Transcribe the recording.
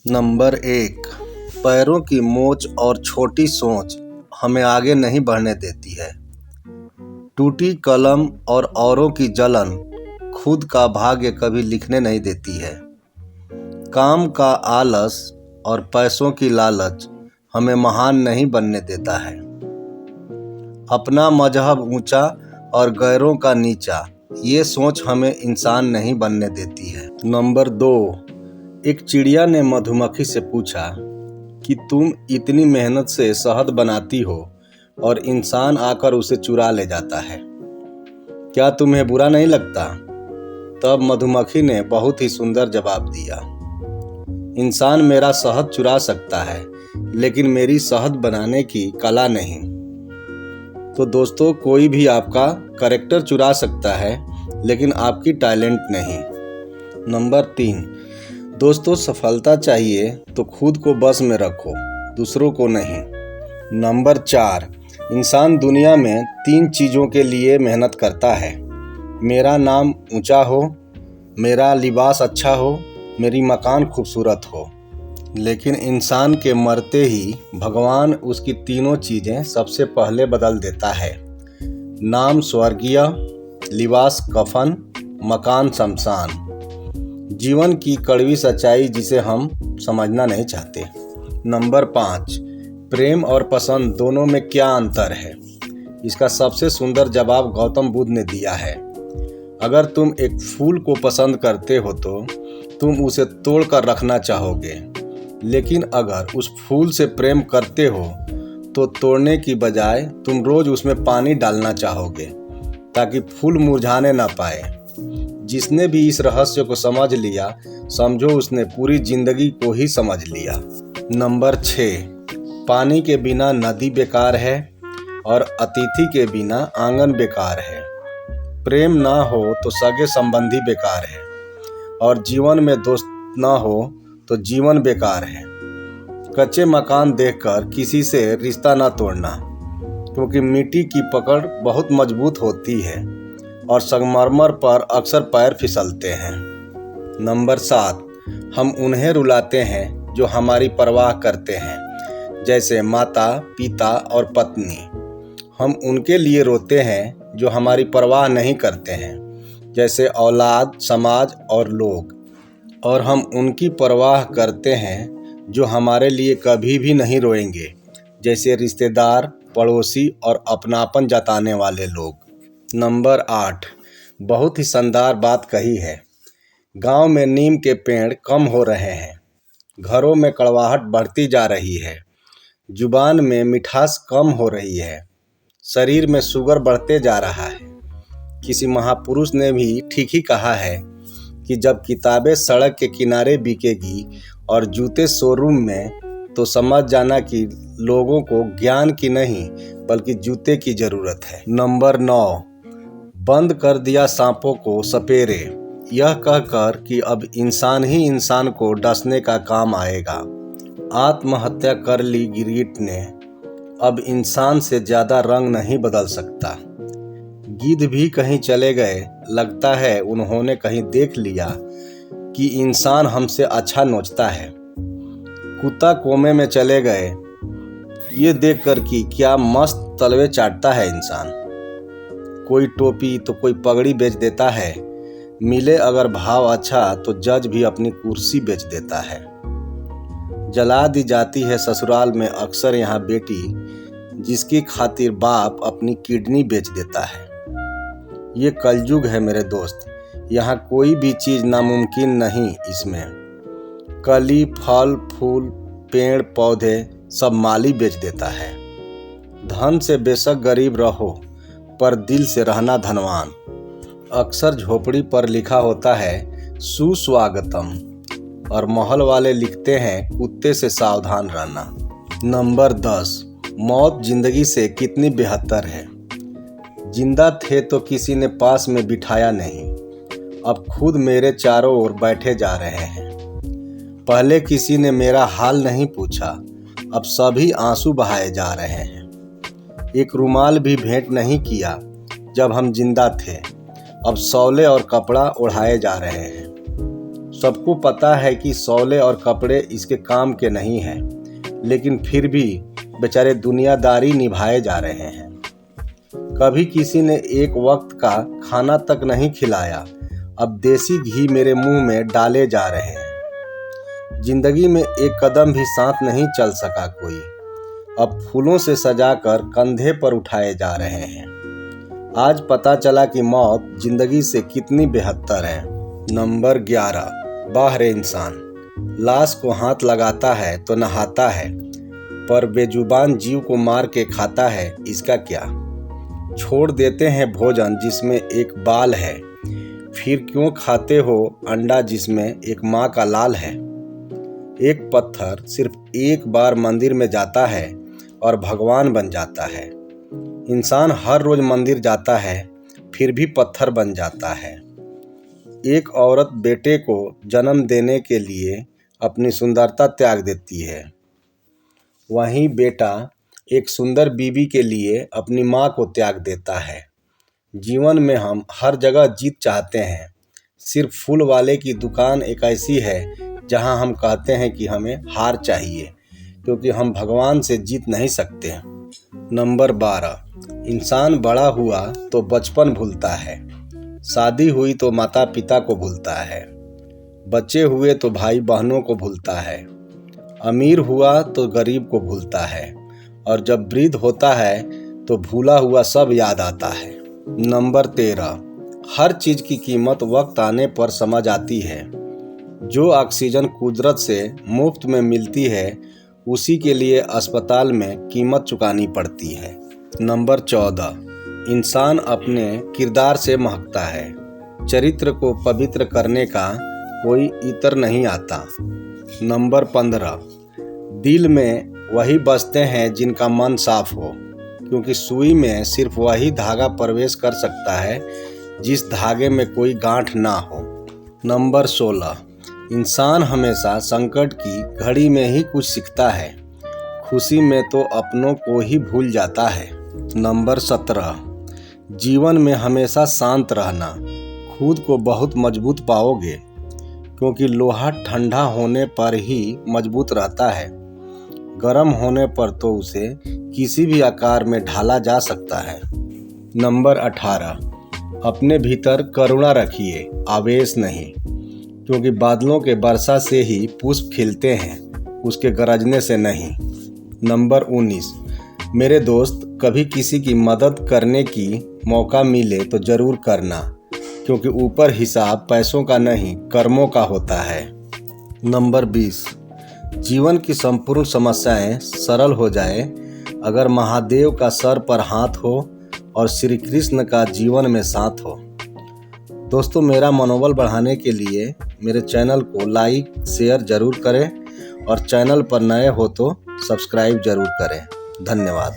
Number 1। पैरों की मोच और छोटी सोच हमें आगे नहीं बढ़ने देती है। टूटी कलम और औरों की जलन खुद का भाग्य कभी लिखने नहीं देती है। काम का आलस और पैसों की लालच हमें महान नहीं बनने देता है। अपना मजहब ऊंचा और गैरों का नीचा, ये सोच हमें इंसान नहीं बनने देती है। नंबर 2। एक चिड़िया ने मधुमक्खी से पूछा कि तुम इतनी मेहनत से शहद बनाती हो और इंसान आकर उसे चुरा ले जाता है, क्या तुम्हें बुरा नहीं लगता? तब मधुमक्खी ने बहुत ही सुंदर जवाब दिया, इंसान मेरा शहद चुरा सकता है लेकिन मेरी शहद बनाने की कला नहीं। तो दोस्तों, कोई भी आपका कैरेक्टर चुरा सकता है लेकिन आपकी टैलेंट नहीं। नंबर 3। दोस्तों, सफलता चाहिए तो खुद को बस में रखो, दूसरों को नहीं। नंबर 4। इंसान दुनिया में 3 चीज़ों के लिए मेहनत करता है, मेरा नाम ऊंचा हो, मेरा लिबास अच्छा हो, मेरी मकान खूबसूरत हो। लेकिन इंसान के मरते ही भगवान उसकी तीनों चीज़ें सबसे पहले बदल देता है। नाम स्वर्गीय, लिबास कफन, मकान शमशान। जीवन की कड़वी सच्चाई जिसे हम समझना नहीं चाहते। नंबर 5। प्रेम और पसंद दोनों में क्या अंतर है? इसका सबसे सुंदर जवाब गौतम बुद्ध ने दिया है। अगर तुम एक फूल को पसंद करते हो तो तुम उसे तोड़ कर रखना चाहोगे, लेकिन अगर उस फूल से प्रेम करते हो तो तोड़ने की बजाय तुम रोज उसमें पानी डालना चाहोगे ताकि फूल मुरझाने ना पाए। जिसने भी इस रहस्य को समझ लिया, समझो उसने पूरी जिंदगी को ही समझ लिया। नंबर 6। पानी के बिना नदी बेकार है और अतिथि के बिना आंगन बेकार है। प्रेम ना हो तो सगे संबंधी बेकार है और जीवन में दोस्त ना हो तो जीवन बेकार है। कच्चे मकान देखकर किसी से रिश्ता ना तोड़ना, क्योंकि मिट्टी की पकड़ बहुत मजबूत होती है और संगमरमर पर अक्सर पैर फिसलते हैं। नंबर 7। हम उन्हें रुलाते हैं जो हमारी परवाह करते हैं, जैसे माता, पिता और पत्नी। हम उनके लिए रोते हैं जो हमारी परवाह नहीं करते हैं, जैसे औलाद, समाज और लोग। और हम उनकी परवाह करते हैं जो हमारे लिए कभी भी नहीं रोएंगे, जैसे रिश्तेदार, पड़ोसी और अपनापन जताने वाले लोग। नंबर 8। बहुत ही शानदार बात कही है। गांव में नीम के पेड़ कम हो रहे हैं, घरों में कड़वाहट बढ़ती जा रही है, जुबान में मिठास कम हो रही है, शरीर में शुगर बढ़ते जा रहा है। किसी महापुरुष ने भी ठीक ही कहा है कि जब किताबें सड़क के किनारे बिकेगी और जूते शोरूम में, तो समझ जाना कि लोगों को ज्ञान की नहीं बल्कि जूते की ज़रूरत है। नंबर 9। बंद कर दिया सांपों को सपेरे, यह कहकर कि अब इंसान ही इंसान को डसने का काम आएगा। आत्महत्या कर ली गिरगिट ने, अब इंसान से ज़्यादा रंग नहीं बदल सकता। गिद्ध भी कहीं चले गए, लगता है उन्होंने कहीं देख लिया कि इंसान हमसे अच्छा नोचता है। कुत्ता कोमे में चले गए, ये देखकर कि क्या मस्त तलवे चाटता है इंसान। कोई टोपी तो कोई पगड़ी बेच देता है, मिले अगर भाव अच्छा तो जज भी अपनी कुर्सी बेच देता है। जला दी जाती है ससुराल में अक्सर यहाँ बेटी, जिसकी खातिर बाप अपनी किडनी बेच देता है। ये कलयुग है मेरे दोस्त, यहाँ कोई भी चीज़ नामुमकिन नहीं। इसमें कली, फल, फूल, पेड़ पौधे सब माली बेच देता है। धन से बेशक गरीब रहो पर दिल से रहना धनवान। अक्सर झोपड़ी पर लिखा होता है सुस्वागतम और महल वाले लिखते हैं कुत्ते से सावधान रहना। नंबर 10। मौत जिंदगी से कितनी बेहतर है। जिंदा थे तो किसी ने पास में बिठाया नहीं, अब खुद मेरे चारों ओर बैठे जा रहे हैं। पहले किसी ने मेरा हाल नहीं पूछा, अब सभी आंसू बहाए जा रहे हैं। एक रुमाल भी भेंट नहीं किया जब हम जिंदा थे, अब शौले और कपड़ा ओढ़ाए जा रहे हैं। सबको पता है कि शौले और कपड़े इसके काम के नहीं हैं, लेकिन फिर भी बेचारे दुनियादारी निभाए जा रहे हैं। कभी किसी ने एक वक्त का खाना तक नहीं खिलाया, अब देसी घी मेरे मुंह में डाले जा रहे हैं। जिंदगी में एक कदम भी साथ नहीं चल सका कोई, अब फूलों से सजाकर कंधे पर उठाए जा रहे हैं। आज पता चला कि मौत जिंदगी से कितनी बेहतर है। नंबर 11, बाहरे इंसान। लाश को हाथ लगाता है तो नहाता है, पर बेजुबान जीव को मार के खाता है, इसका क्या। छोड़ देते हैं भोजन जिसमें एक बाल है, फिर क्यों खाते हो अंडा जिसमें एक माँ का लाल है। एक पत्थर सिर्फ एक बार मंदिर में जाता है और भगवान बन जाता है। इंसान हर रोज मंदिर जाता है, फिर भी पत्थर बन जाता है। एक औरत बेटे को जन्म देने के लिए अपनी सुंदरता त्याग देती है, वहीं बेटा एक सुंदर बीवी के लिए अपनी माँ को त्याग देता है। जीवन में हम हर जगह जीत चाहते हैं, सिर्फ फूल वाले की दुकान एक ऐसी है जहां हम कहते हैं कि हमें हार चाहिए, क्योंकि हम भगवान से जीत नहीं सकते। नंबर 12, इंसान बड़ा हुआ तो बचपन भूलता है, शादी हुई तो माता पिता को भूलता है, बच्चे हुए तो भाई बहनों को भूलता है, अमीर हुआ तो गरीब को भूलता है, और जब वृद्ध होता है तो भूला हुआ सब याद आता है। नंबर 13, हर चीज की कीमत वक्त आने पर समझ आती है। जो ऑक्सीजन कुदरत से मुफ्त में मिलती है, उसी के लिए अस्पताल में कीमत चुकानी पड़ती है। नंबर 14, इंसान अपने किरदार से महकता है, चरित्र को पवित्र करने का कोई इतर नहीं आता। नंबर 15, दिल में वही बसते हैं जिनका मन साफ हो, क्योंकि सुई में सिर्फ वही धागा प्रवेश कर सकता है जिस धागे में कोई गांठ ना हो। नंबर 16, इंसान हमेशा संकट की घड़ी में ही कुछ सीखता है, खुशी में तो अपनों को ही भूल जाता है। नंबर 17, जीवन में हमेशा शांत रहना, खुद को बहुत मजबूत पाओगे, क्योंकि लोहा ठंडा होने पर ही मजबूत रहता है, गर्म होने पर तो उसे किसी भी आकार में ढाला जा सकता है। नंबर 18, अपने भीतर करुणा रखिए, आवेश नहीं, क्योंकि बादलों के वर्षा से ही पुष्प खिलते हैं, उसके गरजने से नहीं। नंबर 19, मेरे दोस्त, कभी किसी की मदद करने की मौका मिले तो जरूर करना, क्योंकि ऊपर हिसाब पैसों का नहीं कर्मों का होता है। नंबर 20, जीवन की संपूर्ण समस्याएं सरल हो जाए अगर महादेव का सर पर हाथ हो और श्री कृष्ण का जीवन में साथ हो। दोस्तों, मेरा मनोबल बढ़ाने के लिए मेरे चैनल को लाइक शेयर जरूर करें, और चैनल पर नए हो तो सब्सक्राइब जरूर करें। धन्यवाद।